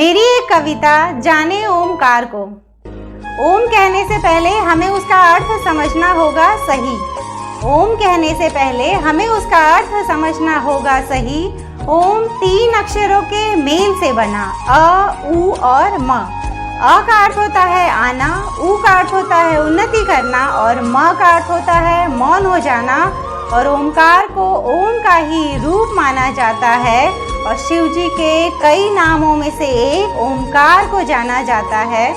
मेरी एक कविता जाने ओमकार को। ओम कहने से पहले हमें उसका अर्थ समझना होगा सही। ओम कहने से पहले हमें उसका अर्थ समझना होगा सही। ओम 3 अक्षरों के मेल से बना, अ, उ और म। अ का अर्थ होता है आना, उ का अर्थ होता है उन्नति करना और म का अर्थ होता है मौन हो जाना। और ओमकार को ओम का ही रूप माना जाता है और शिव जी के कई नामों में से एक ओमकार को जाना जाता है।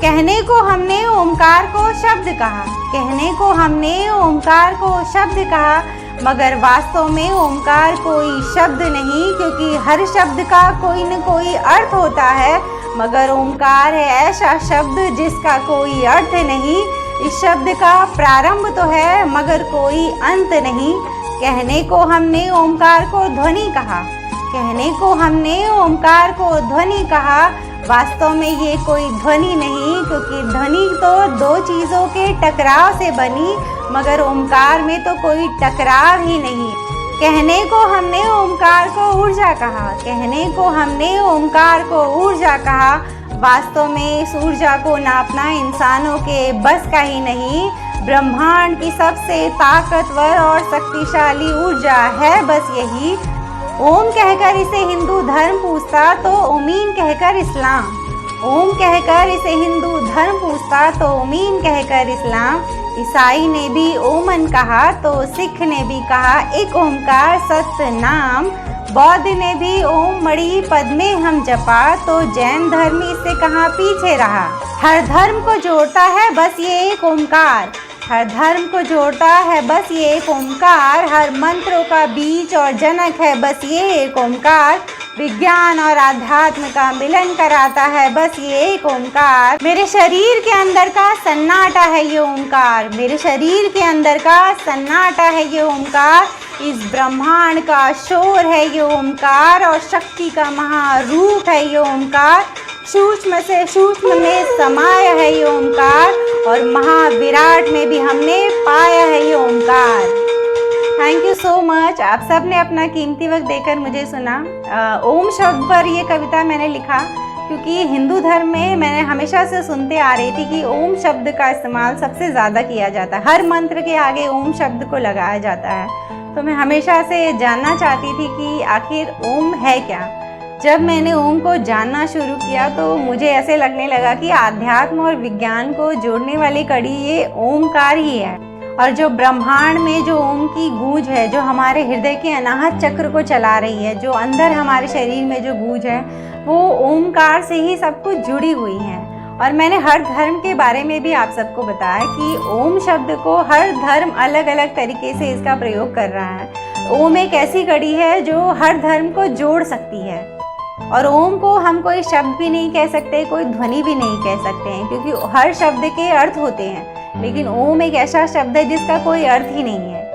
कहने को हमने ओमकार को शब्द कहा, कहने को हमने ओमकार को शब्द कहा, मगर वास्तव में ओमकार कोई शब्द नहीं, क्योंकि हर शब्द का कोई न कोई अर्थ होता है। मगर ओमकार है ऐसा शब्द जिसका कोई अर्थ नहीं। इस शब्द का प्रारंभ तो है मगर कोई अंत नहीं। कहने को हमने ओमकार को ध्वनि कहा, कहने को हमने ओमकार को ध्वनि कहा, वास्तव में ये कोई ध्वनि नहीं, क्योंकि ध्वनि तो 2 चीज़ों के टकराव से बनी, मगर ओमकार में तो कोई टकराव ही नहीं। कहने को हमने ओमकार को ऊर्जा कहा, कहने को हमने ओमकार को ऊर्जा कहा, वास्तव में इस ऊर्जा को नापना इंसानों के बस का ही नहीं। ब्रह्मांड की सबसे ताकतवर और शक्तिशाली ऊर्जा है बस यही। ओम कहकर इसे हिंदू धर्म पूछता तो ओमीन कहकर इस्लाम, ओम कहकर इसे हिंदू धर्म पूछता तो ओमीन कहकर इस्लाम। ईसाई ने भी ओमन कहा तो सिख ने भी कहा एक ओमकार सत्य नाम। बौद्ध ने भी ओम मणि पद में हम जपा तो जैन धर्म इससे कहाँ पीछे रहा। हर धर्म को जोड़ता है बस ये एक ओमकार, हर धर्म को जोड़ता है बस ये एक ओमकार। हर मंत्रों का बीज और जनक है बस ये एक ओमकार। विज्ञान और आध्यात्म का मिलन कराता है बस ये एक ओमकार। मेरे शरीर के अंदर का सन्नाटा है ये ओमकार, मेरे शरीर के अंदर का सन्नाटा है ये ओमकार। इस ब्रह्मांड का शोर है ये ओमकार और शक्ति का महारूप है ये ओमकार। सूक्ष्म से सूक्ष्म में समाया है ये ओमकार और महाविराट में भी हमने पाया है ये Omkar. Thank you so much, आप सब ने अपना कीमती वक्त देकर मुझे सुना। ओम शब्द पर ये कविता मैंने लिखा क्योंकि हिंदू धर्म में मैंने हमेशा से सुनते आ रही थी कि ओम शब्द का इस्तेमाल सबसे ज़्यादा किया जाता है, हर मंत्र के आगे ओम शब्द को लगाया जाता है। तो मैं हमेशा से जानना चाहती थी कि आखिर ओम है क्या। जब मैंने ओम को जानना शुरू किया तो मुझे ऐसे लगने लगा कि आध्यात्म और विज्ञान को जोड़ने वाली कड़ी ये ओमकार ही है। और जो ब्रह्मांड में जो ओम की गूंज है, जो हमारे हृदय के अनाहत चक्र को चला रही है, जो अंदर हमारे शरीर में जो गूंज है, वो ओमकार से ही सब कुछ जुड़ी हुई है। और मैंने हर धर्म के बारे में भी आप सबको बताया कि ओम शब्द को हर धर्म अलग अलग तरीके से इसका प्रयोग कर रहा है। ओम एक ऐसी कड़ी है जो हर धर्म को जोड़ सकती है। और ओम को हम कोई शब्द भी नहीं कह सकते, कोई ध्वनि भी नहीं कह सकते हैं, क्योंकि हर शब्द के अर्थ होते हैं, लेकिन ओम एक ऐसा शब्द है जिसका कोई अर्थ ही नहीं है।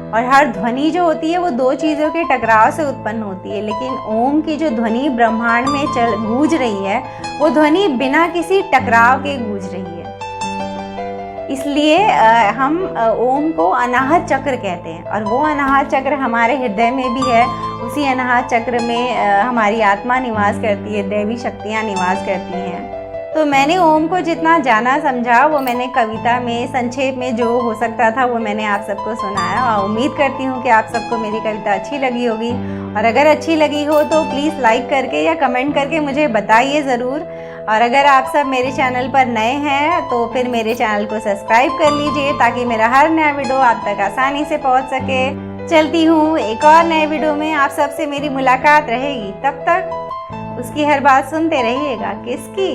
और हर ध्वनि जो होती है वो 2 चीज़ों के टकराव से उत्पन्न होती है, लेकिन ओम की जो ध्वनि ब्रह्मांड में गूंज रही है वो ध्वनि बिना किसी टकराव के गूंज रही है। इसलिए हम ओम को अनाहत चक्र कहते हैं और वो अनाहत चक्र हमारे हृदय में भी है। उसी अनाहत चक्र में हमारी आत्मा निवास करती है, दैवी शक्तियाँ निवास करती हैं। तो मैंने ओम को जितना जाना समझा वो मैंने कविता में संक्षेप में जो हो सकता था वो मैंने आप सबको सुनाया। और उम्मीद करती हूँ कि आप सबको मेरी कविता अच्छी लगी होगी। और अगर अच्छी लगी हो तो प्लीज़ लाइक करके या कमेंट करके मुझे बताइए ज़रूर। और अगर आप सब मेरे चैनल पर नए हैं तो फिर मेरे चैनल को सब्सक्राइब कर लीजिए ताकि मेरा हर नया वीडियो आप तक आसानी से पहुँच सके। चलती हूँ, एक और नए वीडियो में आप सबसे मेरी मुलाकात रहेगी। तब तक उसकी हर बात सुनते रहिएगा। किसकी?